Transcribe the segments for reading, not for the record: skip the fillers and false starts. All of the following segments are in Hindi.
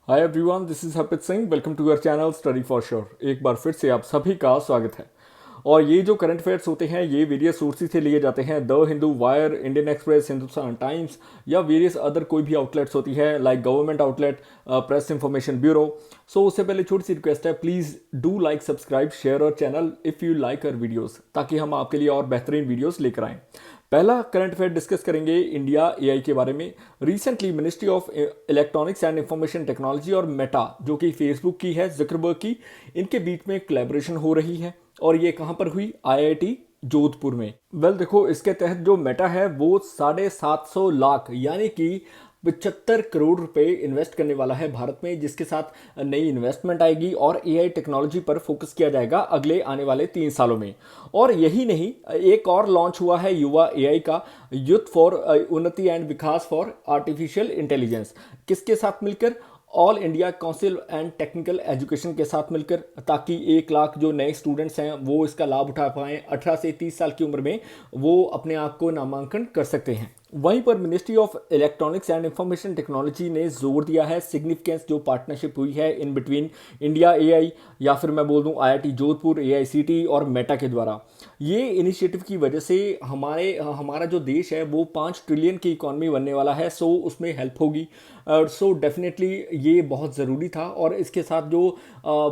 Hi everyone, this is Harpreet Singh. Welcome to your channel study for sure. एक बार फिर से आप सभी का स्वागत है। और ये जो करंट अफेयर्स होते हैं ये वेरियस सोर्सेज से लिए जाते हैं। The Hindu, Wire, Indian Express, Hindustan Times या वेरियस अदर कोई भी आउटलेट्स होती है like government outlet, Press Information Bureau. So उससे पहले छोटी सी रिक्वेस्ट है, please do like, subscribe, share और channel if you like our videos, ताकि हम आपके लिए और बेहतरीन वीडियोज़ लेकर आएँ। पहला करंट अफेयर डिस्कस करेंगे इंडिया एआई के बारे में। Recently ministry of electronics and information technology और मेटा, जो कि फेसबुक की है, ज़ुकरबर्ग की, इनके बीच में कोलैबोरेशन हो रही है। और ये कहाँ पर हुई? आईआईटी जोधपुर में। देखो, इसके तहत जो मेटा है वो 750 लाख यानी कि 75 करोड़ रुपए इन्वेस्ट करने वाला है भारत में, जिसके साथ नई इन्वेस्टमेंट आएगी और एआई टेक्नोलॉजी पर फोकस किया जाएगा अगले आने वाले 3 सालों में। और यही नहीं, एक और लॉन्च हुआ है युवा एआई का, यूथ फॉर उन्नति and Vikas for artificial intelligence. किसके साथ मिलकर? All India council and technical education के साथ मिलकर, ताकि 1 लाख जो नए स्टूडेंट्स हैं वो इसका लाभ उठा पाएँ। 18 से 30 साल की उम्र में वो अपने आप को नामांकन कर सकते हैं। वहीं पर ministry of electronics and information technology ने जोर दिया है सिग्निफिकेंस जो पार्टनरशिप हुई है इन बिटवीन इंडिया एआई, या फिर मैं बोल दूं आईआईटी जोधपुर, एआईसीटी और मेटा के द्वारा। ये इनिशिएटिव की वजह से हमारा जो देश है वो 5 ट्रिलियन की इकॉनमी बनने वाला है। सो उसमें हेल्प होगी। सो डेफिनेटली ये बहुत ज़रूरी था। और इसके साथ जो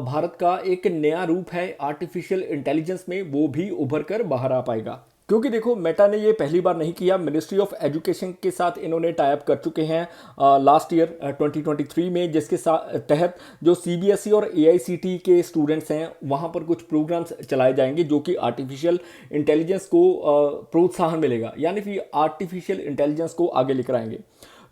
भारत का एक नया रूप है आर्टिफिशियल इंटेलिजेंस में, वो भी उभर कर बाहर आ पाएगा। क्योंकि देखो, मेटा ने ये पहली बार नहीं किया। मिनिस्ट्री ऑफ एजुकेशन के साथ इन्होंने टाई अप कर चुके हैं लास्ट ईयर 2023 में, जिसके तहत जो सीबीएसई और एआईसीटी के स्टूडेंट्स हैं वहाँ पर कुछ प्रोग्राम्स चलाए जाएंगे जो कि आर्टिफिशियल इंटेलिजेंस को प्रोत्साहन मिलेगा, यानी कि आर्टिफिशियल इंटेलिजेंस को आगे लेकर आएंगे।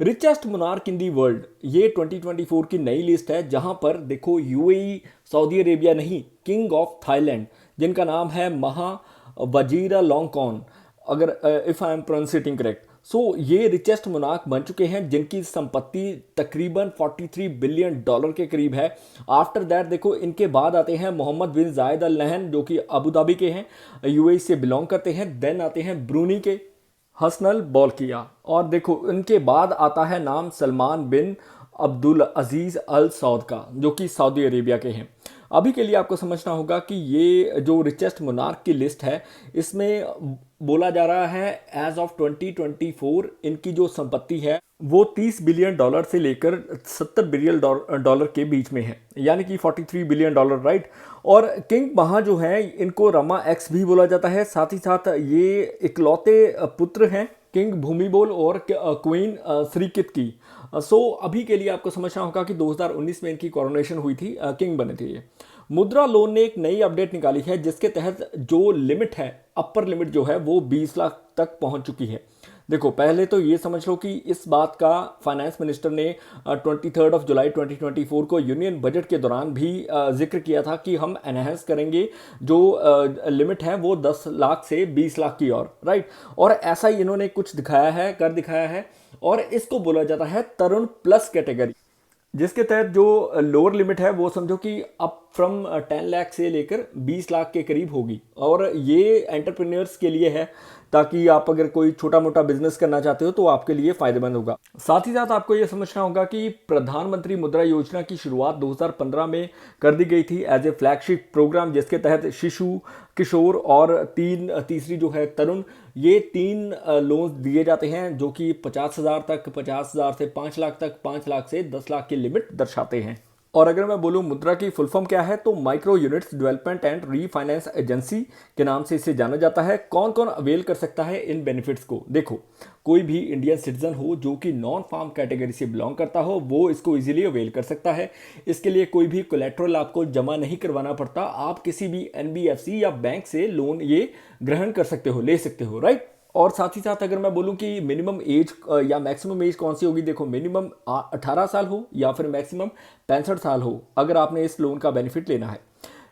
Richest monarch in the world, ये 2024 की नई लिस्ट है, जहां पर देखो यूएई, सऊदी अरेबिया नहीं, किंग ऑफ थाईलैंड, जिनका नाम है महा वजीरा लॉन्गकॉन, अगर if I am pronunciating correct. So ये रिचेस्ट मोनार्क बन चुके हैं जिनकी संपत्ति तकरीबन 43 बिलियन डॉलर के करीब है। आफ्टर दैट देखो, इनके बाद आते हैं मोहम्मद बिन जायद अल नहयान, जो कि अबू धाबी के हैं, यूएई से बिलोंग करते हैं। देन आते हैं ब्रूनी के हसनल बॉल्किया, और देखो इनके बाद आता है नाम सलमान बिन अब्दुल अजीज अल सऊद का, जो कि सऊदी अरेबिया के हैं। अभी के लिए आपको समझना होगा कि ये जो रिचेस्ट मोनार्क की लिस्ट है, इसमें बोला जा रहा है एज ऑफ 2024 इनकी जो संपत्ति है वो 30 बिलियन डॉलर से लेकर 70 बिलियन डॉलर के बीच में है, यानी कि 43 बिलियन डॉलर, राइट। और किंग महा जो है, इनको रमा एक्स भी बोला जाता है। साथ ही साथ ये इकलौते पुत्र हैं किंग भूमिबोल और क्वीन श्रीकित की। सो अभी के लिए आपको समझना होगा कि 2019 में इनकी कोरोनेशन हुई थी, किंग बने थे ये। मुद्रा लोन ने एक नई अपडेट निकाली है जिसके तहत जो लिमिट है, अपर लिमिट जो है वो 20 लाख तक पहुंच चुकी है। देखो, पहले तो ये समझ लो कि इस बात का फाइनेंस मिनिस्टर ने 23 जुलाई 2024 को यूनियन बजट के दौरान भी जिक्र किया था कि हम एनहेंस करेंगे जो लिमिट है वो 10 लाख से 20 लाख की ओर, राइट। और ऐसा ही इन्होंने कुछ दिखाया है, कर दिखाया है। और इसको बोला जाता है तरुण प्लस कैटेगरी, जिसके तहत जो लोअर लिमिट है वो समझो कि अप फ्रॉम 10 लाख से लेकर 20 लाख के करीब होगी। और ये एंटरप्रेन्योर्स के लिए है, ताकि आप अगर कोई छोटा मोटा बिजनेस करना चाहते हो तो आपके लिए फायदेमंद होगा। साथ ही साथ आपको ये समझना होगा कि प्रधानमंत्री मुद्रा योजना की शुरुआत 2015 में कर दी गई थी एज ए फ्लैगशिप प्रोग्राम, जिसके तहत शिशु, किशोर और तीसरी जो है तरुण, ये 3 लोन दिए जाते हैं जो कि 50,000 तक, 50,000 से 5 लाख तक, 5 लाख से 10 लाख की लिमिट दर्शाते हैं। और अगर मैं बोलूं मुद्रा की फुल फॉर्म क्या है, तो micro units development and refinance agency के नाम से इसे जाना जाता है। कौन कौन अवेल कर सकता है इन बेनिफिट्स को? देखो, कोई भी इंडियन सिटीजन हो जो कि नॉन फार्म कैटेगरी से बिलोंग करता हो, वो इसको इजीली अवेल कर सकता है। इसके लिए कोई भी कोलेट्रल आपको जमा नहीं करवाना पड़ता। आप किसी भी एनबीएफसी या बैंक से लोन ये ग्रहण कर सकते हो, ले सकते हो, राइट। और साथ ही साथ अगर मैं बोलूं कि मिनिमम एज या मैक्सिमम एज कौन सी होगी, देखो मिनिमम 18 साल हो या फिर मैक्सिमम 65 साल हो, अगर आपने इस लोन का बेनिफिट लेना है।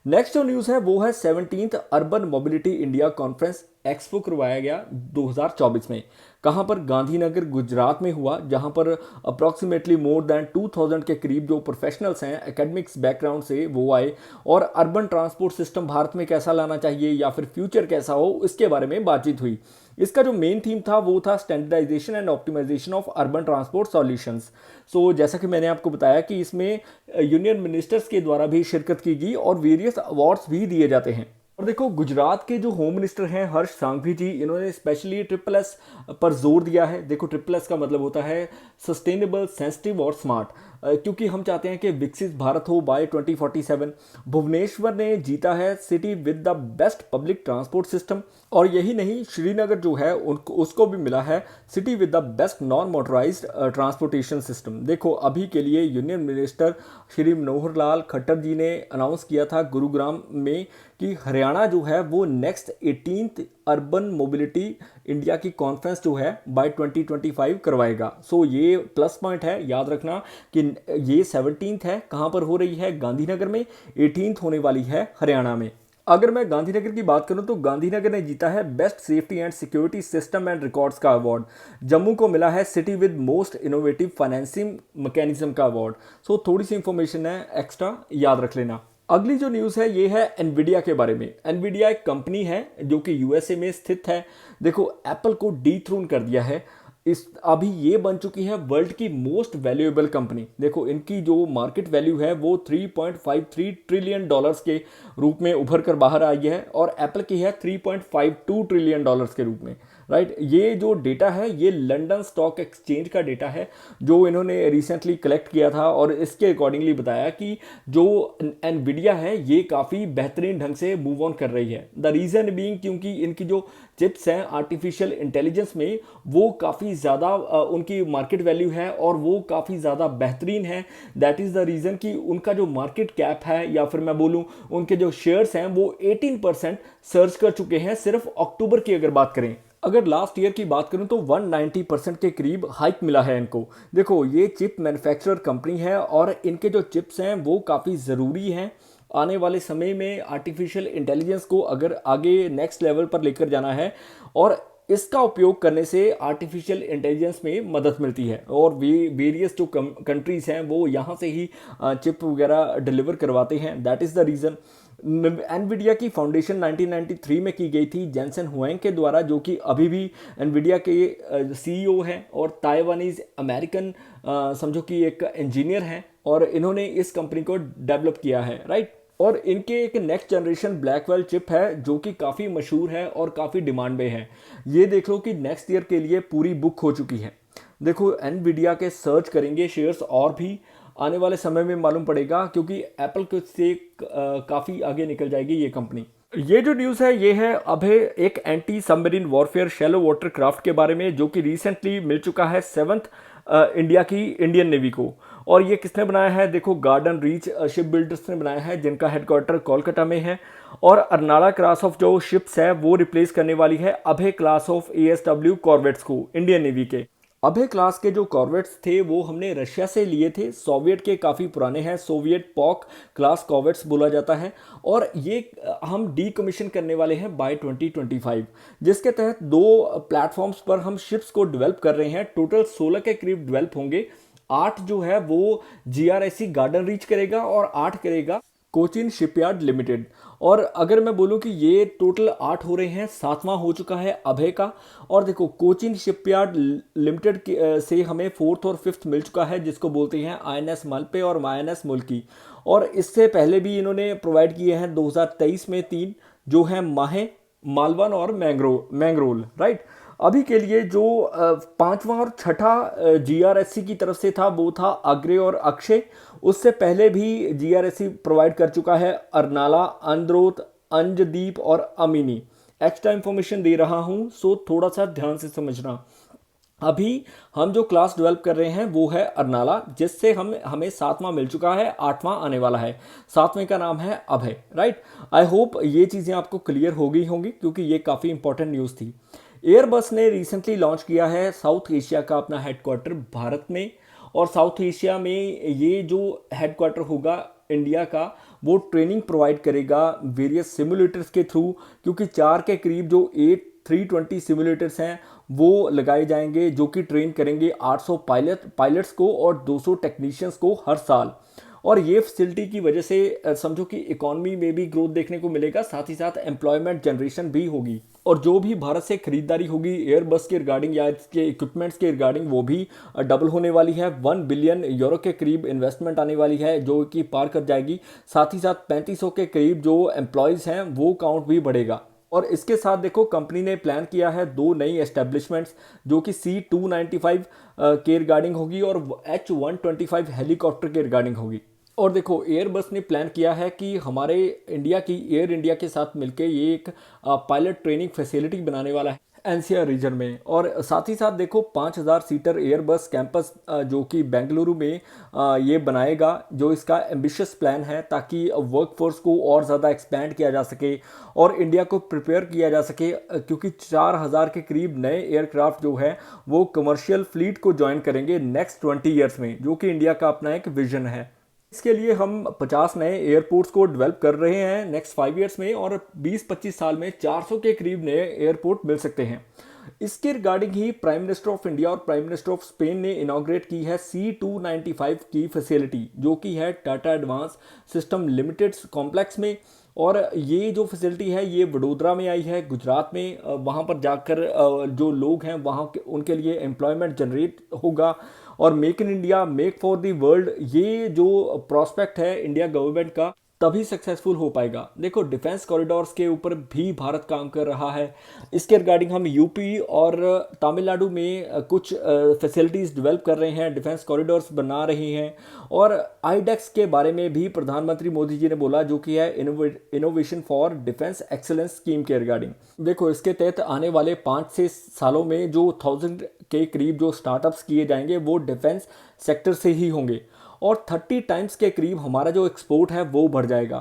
नेक्स्ट जो न्यूज़ है वो है 17th urban mobility India conference expo करवाया गया 2024 में। कहाँ पर? गांधीनगर, गुजरात में हुआ, जहाँ पर अप्रॉक्सीमेटली मोर देन 2000 के करीब जो प्रोफेशनल्स हैं एकेडमिक्स बैकग्राउंड से वो आए, और अर्बन ट्रांसपोर्ट सिस्टम भारत में कैसा लाना चाहिए या फिर फ्यूचर कैसा हो, इसके बारे में बातचीत हुई। इसका जो मेन थीम था वो था standardisation and optimisation of urban transport solutions. So जैसा कि मैंने आपको बताया कि इसमें यूनियन मिनिस्टर्स के द्वारा भी शिरकत की गई और वेरियस अवार्ड्स भी दिए जाते हैं। और देखो, गुजरात के जो होम मिनिस्टर हैं हर्ष सांघवी जी, इन्होंने स्पेशली ट्रिपल एस पर जोर दिया है। देखो, ट्रिपल एस का मतलब होता है सस्टेनेबल, सेंसिटिव और स्मार्ट, क्योंकि हम चाहते हैं कि विकसित भारत हो बाय 2047। भुवनेश्वर ने जीता है city with the best public transport system, और यही नहीं, श्रीनगर जो है उनको उसको भी मिला है city with the best non motorised transportation system. देखो, अभी के लिए यूनियन मिनिस्टर श्री मनोहर लाल खट्टर जी ने अनाउंस किया था गुरुग्राम में कि हरियाणा जो है वो next 18th urban mobility India की कॉन्फ्रेंस जो है बाय 2025 करवाएगा। सो ये प्लस पॉइंट है, याद रखना कि ये 17th है, कहाँ पर हो रही है, गांधीनगर में, 18th होने वाली है हरियाणा में। अगर मैं गांधीनगर की बात करूं तो गांधीनगर ने जीता है best safety and security system and records का अवार्ड। जम्मू को मिला है city with most innovative financing mechanism का अवार्ड। सो थोड़ी सी इंफॉर्मेशन है एक्स्ट्रा, याद रख लेना। अगली जो न्यूज़ है ये है एनवीडिया के बारे में। एनवीडिया एक कंपनी है जो कि यूएसए में स्थित है। देखो, एप्पल को डीथ्रोन कर दिया है। इस अभी ये बन चुकी है वर्ल्ड की मोस्ट वैल्यूएबल कंपनी। देखो, इनकी जो मार्केट वैल्यू है वो 3.53 ट्रिलियन डॉलर्स के रूप में उभर कर बाहर आई है, और एप्पल की है 3.52 ट्रिलियन डॉलर्स के रूप में, राइट। ये जो डेटा है ये लंदन स्टॉक एक्सचेंज का डेटा है जो इन्होंने रिसेंटली कलेक्ट किया था, और इसके अकॉर्डिंगली बताया कि जो एनवीडिया है ये काफ़ी बेहतरीन ढंग से मूव ऑन कर रही है। द रीज़न बीइंग क्योंकि इनकी जो चिप्स हैं आर्टिफिशियल इंटेलिजेंस में वो काफ़ी ज़्यादा उनकी मार्केट वैल्यू है और वो काफ़ी ज़्यादा बेहतरीन है। दैट इज़ द रीज़न कि उनका जो मार्केट कैप है, या फिर मैं बोलूँ उनके जो शेयर्स हैं, वो 18% सर्च कर चुके हैं सिर्फ अक्टूबर की अगर बात करें। अगर लास्ट ईयर की बात करूं तो 190% के करीब हाइक मिला है इनको। देखो, ये चिप मैन्युफैक्चरर कंपनी है और इनके जो चिप्स हैं वो काफ़ी ज़रूरी हैं आने वाले समय में आर्टिफिशियल इंटेलिजेंस को अगर आगे नेक्स्ट लेवल पर लेकर जाना है, और इसका उपयोग करने से आर्टिफिशियल इंटेलिजेंस में मदद मिलती है। और वेरियस जो कंट्रीज़ हैं वो यहाँ से ही चिप वगैरह डिलीवर करवाते हैं। That is the reason. Nvidia की फाउंडेशन 1993 में की गई थी जेंसन हुएंग के द्वारा, जो कि अभी भी एनवीडिया के सीईओ हैं और ताइवानीज अमेरिकन समझो कि एक इंजीनियर हैं, और इन्होंने इस कंपनी को डेवलप किया है, राइट। और इनके एक नेक्स्ट जनरेशन ब्लैकवेल चिप है जो कि काफ़ी मशहूर है और काफ़ी डिमांड में है। ये देख लो कि नेक्स्ट ईयर के लिए पूरी बुक हो चुकी है। देखो, एनवीडिया के सर्च करेंगे शेयर्स और भी आने वाले समय में मालूम पड़ेगा, क्योंकि एप्पल के से काफ़ी आगे निकल जाएगी ये कंपनी। ये जो न्यूज़ है ये है अभय, एक anti submarine warfare shallow water craft के बारे में, जो कि रिसेंटली मिल चुका है 7th इंडिया की इंडियन नेवी को। और ये किसने बनाया है? देखो, गार्डन रीच शिप बिल्डर्स ने बनाया है, जिनका हेडक्वार्टर कोलकाता में है। और अर्नाला क्लास ऑफ जो शिप्स है वो रिप्लेस करने वाली है अभय क्लास ऑफ ASW कॉर्वेट्स को, इंडियन नेवी के। अभय क्लास के जो कॉर्वेट्स थे वो हमने रशिया से लिए थे, सोवियत के काफ़ी पुराने हैं, सोवियत पॉक क्लास कॉर्वेट्स बोला जाता है। और ये हम डीकमीशन करने वाले हैं बाय 2025, जिसके तहत 2 प्लेटफॉर्म्स पर हम शिप्स को डेवलप कर रहे हैं। टोटल 16 के करीब डेवलप होंगे। 8 जो है वो GRSC गार्डन रीच करेगा और 8 करेगा कोचिन शिपयार्ड लिमिटेड। और अगर मैं बोलूं कि ये टोटल 8 हो रहे हैं, 7वां हो चुका है अभय का। और देखो, कोचिन शिपयार्ड लिमिटेड से हमें 4th और 5th मिल चुका है, जिसको बोलते हैं INS मलपे और INS मुल्की। और इससे पहले भी इन्होंने प्रोवाइड किए हैं 2023 में 3, जो है माहे, मालवन और मैंग्रोल, राइट। अभी के लिए जो 5वां और 6ठा GRSC की तरफ से था वो था अग्रे और अक्षय। उससे पहले भी GRSC प्रोवाइड कर चुका है अर्नाला, अंद्रोथ, अंजदीप और अमीनी। एक्स्ट्रा इंफॉर्मेशन दे रहा हूं, सो थोड़ा सा ध्यान से समझना। अभी हम जो क्लास डेवलप कर रहे हैं वो है अर्नाला, जिससे हमें 7वां मिल चुका है, 8वां आने वाला है। 7वें का नाम है अभय, राइट। आई होप ये चीज़ें आपको क्लियर हो गई होंगी, क्योंकि ये काफ़ी इंपॉर्टेंट न्यूज़ थी। एयरबस ने रिसेंटली लॉन्च किया है साउथ एशिया का अपना हेडक्वार्टर भारत में। और साउथ एशिया में ये जो हेडक्वार्टर होगा इंडिया का, वो ट्रेनिंग प्रोवाइड करेगा वेरियस सिमुलेटर्स के थ्रू, क्योंकि 4 के करीब जो 320 सिमुलेटर्स हैं वो लगाए जाएंगे, जो कि ट्रेन करेंगे 800 पायलट्स को और 200 टेक्नीशियंस को हर साल। और ये फैसिलिटी की वजह से समझो कि इकोनॉमी में भी ग्रोथ देखने को मिलेगा, साथ ही साथ एम्प्लॉयमेंट जनरेशन भी होगी। और जो भी भारत से खरीदारी होगी एयरबस के रिगार्डिंग या इसके इक्विपमेंट्स के रिगार्डिंग, वो भी डबल होने वाली है। 1 बिलियन यूरो के करीब इन्वेस्टमेंट आने वाली है जो कि पार कर जाएगी। साथ ही साथ 3500 के करीब जो एम्प्लॉयज़ हैं वो काउंट भी बढ़ेगा। और इसके साथ देखो कंपनी ने प्लान किया है 2 नई एस्टेब्लिशमेंट्स, जो कि C295 के रिगार्डिंग होगी और H125 हेलीकॉप्टर के रिगार्डिंग होगी। और देखो एयरबस ने प्लान किया है कि हमारे इंडिया की एयर इंडिया के साथ मिलकर ये एक पायलट ट्रेनिंग फैसिलिटी बनाने वाला है एनसीआर रीजन में। और साथ ही साथ देखो 5000 सीटर एयरबस कैंपस जो कि बेंगलुरु में ये बनाएगा, जो इसका एम्बिशियस प्लान है ताकि वर्कफोर्स को और ज़्यादा एक्सपैंड किया जा सके और इंडिया को प्रिपेयर किया जा सके, क्योंकि 4000 के करीब नए एयरक्राफ्ट जो है वो कमर्शियल फ्लीट को ज्वाइन करेंगे नेक्स्ट 20 ईयर्स में, जो कि इंडिया का अपना एक विजन है। इसके लिए हम 50 नए एयरपोर्ट्स को डेवलप कर रहे हैं नेक्स्ट 5 ईयर्स में, और 20-25 साल में 400 के करीब नए एयरपोर्ट मिल सकते हैं। इसके regarding he prime minister of India और प्राइम मिनिस्टर ऑफ स्पेन ने इनॉग्रेट की है C295 की फैसिलिटी, जो कि है Tata advance system limited complex में। और ये जो फैसिलिटी है ये वडोदरा में आई है, गुजरात में। वहाँ पर जाकर जो लोग हैं वहाँ के उनके लिए एम्प्लॉयमेंट जनरेट होगा। और make in India, make for the world, ये जो प्रॉस्पेक्ट है इंडिया गवर्नमेंट का, तभी सक्सेसफुल हो पाएगा। देखो डिफेंस कॉरिडोर्स के ऊपर भी भारत काम कर रहा है। इसके रिगार्डिंग हम यूपी और तमिलनाडु में कुछ फैसिलिटीज़ डेवलप कर रहे हैं, डिफेंस कॉरिडोर्स बना रही हैं। और आईडेक्स के बारे में भी प्रधानमंत्री मोदी जी ने बोला, जो कि है innovation for defence excellence scheme के रिगार्डिंग। देखो इसके तहत आने वाले 5-6 सालों में जो 1000 के करीब जो स्टार्टअप्स किए जाएंगे वो डिफेंस सेक्टर से ही होंगे, और 30 टाइम्स के करीब हमारा जो एक्सपोर्ट है वो बढ़ जाएगा।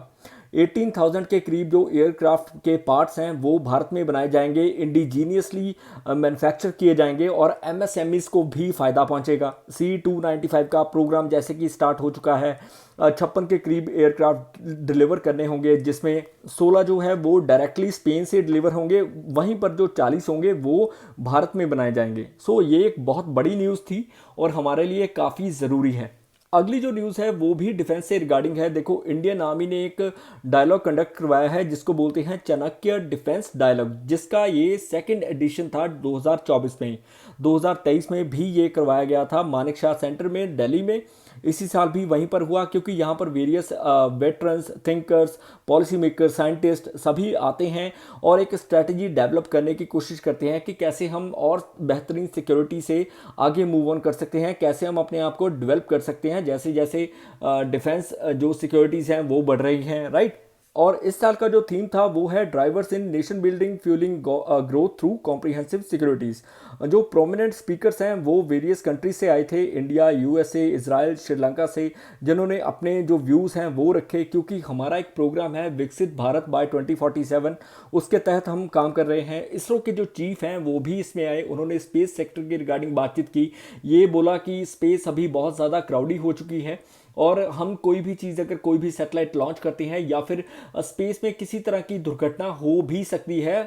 18,000 के करीब जो एयरक्राफ्ट के पार्ट्स हैं वो भारत में बनाए जाएंगे, इंडिजीनियसली मैन्युफैक्चर किए जाएंगे, और एमएसएमईज को भी फ़ायदा पहुंचेगा। C295 का प्रोग्राम जैसे कि स्टार्ट हो चुका है, 56 के करीब एयरक्राफ्ट डिलीवर करने होंगे, जिसमें 16 जो है वो डायरेक्टली स्पेन से डिलीवर होंगे, वहीं पर जो 40 होंगे वो भारत में बनाए जाएंगे। सो ये एक बहुत बड़ी न्यूज़ थी और हमारे लिए काफ़ी ज़रूरी है। अगली जो न्यूज़ है वो भी डिफेंस से रिगार्डिंग है। देखो इंडियन आर्मी ने एक डायलॉग कंडक्ट करवाया है जिसको बोलते हैं चाणक्य डिफेंस डायलॉग, जिसका ये 2nd एडिशन था 2024 में। 2023 में भी ये करवाया गया था मानेकशॉ सेंटर में दिल्ली में। इसी साल भी वहीं पर हुआ, क्योंकि यहाँ पर various veterans, thinkers, policy makers, scientist सभी आते हैं और एक स्ट्रैटेजी डेवलप करने की कोशिश करते हैं कि कैसे हम और बेहतरीन सिक्योरिटी से आगे मूव ऑन कर सकते हैं, कैसे हम अपने आप को डेवलप कर सकते हैं जैसे जैसे डिफेंस जो सिक्योरिटीज़ हैं वो बढ़ रही हैं, राइट। और इस साल का जो थीम था वो है ड्राइवर्स इन nation building fuelling growth through comprehensive securities. जो प्रोमिनेंट स्पीकर्स हैं वो वेरियस कंट्रीज से आए थे, इंडिया, यूएसए, इजराइल, श्रीलंका से, जिन्होंने अपने जो व्यूज़ हैं वो रखे, क्योंकि हमारा एक प्रोग्राम है विकसित भारत बाय 2047, उसके तहत हम काम कर रहे हैं। इसरो के जो चीफ हैं वो भी इसमें आए, उन्होंने स्पेस सेक्टर के रिगार्डिंग बातचीत की। ये बोला कि स्पेस अभी बहुत ज़्यादा क्राउडी हो चुकी है और हम कोई भी चीज़, अगर कोई भी सैटेलाइट लॉन्च करते हैं या फिर स्पेस में किसी तरह की दुर्घटना हो भी सकती है,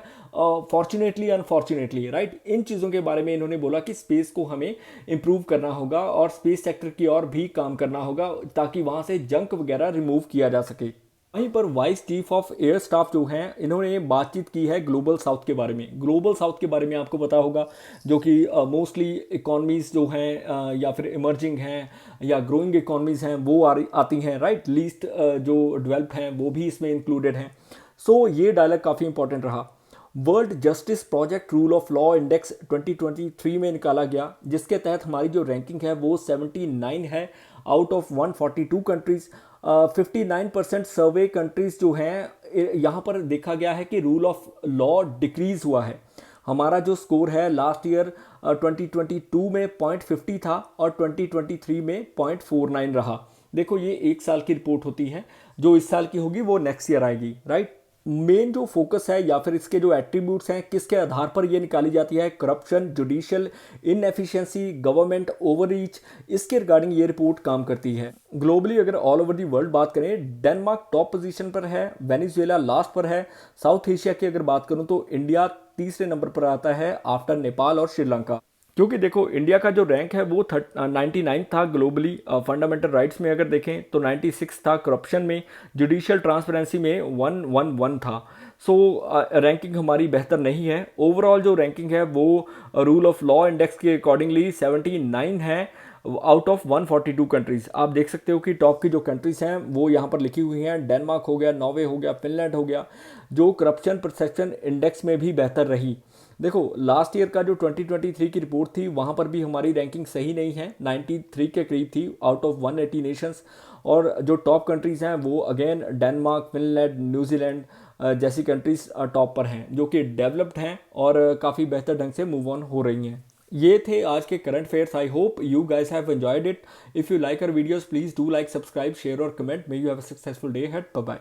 फॉर्चुनेटली अनफॉर्चुनेटली, राइट। इन चीज़ों के बारे में इन्होंने बोला कि स्पेस को हमें इम्प्रूव करना होगा और स्पेस सेक्टर की ओर भी काम करना होगा ताकि वहाँ से जंक वगैरह रिमूव किया जा सके। वहीं पर vice chief of air staff जो हैं इन्होंने बातचीत की है ग्लोबल साउथ के बारे में। ग्लोबल साउथ के बारे में आपको पता होगा, जो कि मोस्टली इकॉनमीज़ जो हैं या फिर इमर्जिंग हैं या ग्रोइंग इकॉनमीज़ हैं वो आती हैं, राइट। लीस्ट जो डेवलप्ड हैं वो भी इसमें इंक्लूडेड हैं। सो ये डायलॉग काफ़ी इंपॉर्टेंट रहा। World justice project rule of law index 2023 में निकाला गया, जिसके तहत हमारी जो रैंकिंग है वो 79 है out of 142 countries. 59% survey countries जो हैं यहाँ पर देखा गया है कि रूल ऑफ लॉ डिक्रीज़ हुआ है। हमारा जो स्कोर है लास्ट ईयर 2022 में 0.50 था और 2023 में 0.49 रहा। देखो ये एक साल की रिपोर्ट होती है, जो इस साल की होगी वो नेक्स्ट ईयर आएगी, राइट। मेन जो फोकस है या फिर इसके जो एट्रीब्यूट्स हैं किसके आधार पर ये निकाली जाती है, corruption, judicial inefficiency, government overreach, इसके रिगार्डिंग ये रिपोर्ट काम करती है। ग्लोबली अगर ऑल ओवर दी वर्ल्ड बात करें, डेनमार्क टॉप पोजीशन पर है, वेनेजुएला लास्ट पर है। साउथ एशिया की अगर बात करूं तो इंडिया तीसरे नंबर पर आता है आफ्टर नेपाल और श्रीलंका। क्योंकि देखो इंडिया का जो रैंक है वो 99 था ग्लोबली फंडामेंटल राइट्स में, अगर देखें तो 96 था, करप्शन में, जुडिशियल ट्रांसपेरेंसी में 111 था। सो रैंकिंग हमारी बेहतर नहीं है। ओवरऑल जो रैंकिंग है वो रूल ऑफ लॉ इंडेक्स के अकॉर्डिंगली 79 है आउट ऑफ 142 कंट्रीज। आप देख सकते हो कि टॉप की जो कंट्रीज हैं वो यहाँ पर लिखी हुई हैं। डेनमार्क हो गया, नॉर्वे हो गया, फिनलैंड हो गया, जो करप्शन परसेप्शन इंडेक्स में भी बेहतर रही। देखो लास्ट ईयर का जो 2023 की रिपोर्ट थी वहाँ पर भी हमारी रैंकिंग सही नहीं है, 93 के करीब थी आउट ऑफ 180 नेशंस। और जो टॉप कंट्रीज़ हैं वो अगेन डेनमार्क, फिनलैंड, न्यूजीलैंड जैसी कंट्रीज़ टॉप पर हैं, जो कि डेवलप्ड हैं और काफ़ी बेहतर ढंग से मूव ऑन हो रही हैं। ये थे आज के current affairs. I hope you guys have enjoyed it. If you like our videos please do like, subscribe, share और comment. May you have a successful day ahead. Bye bye.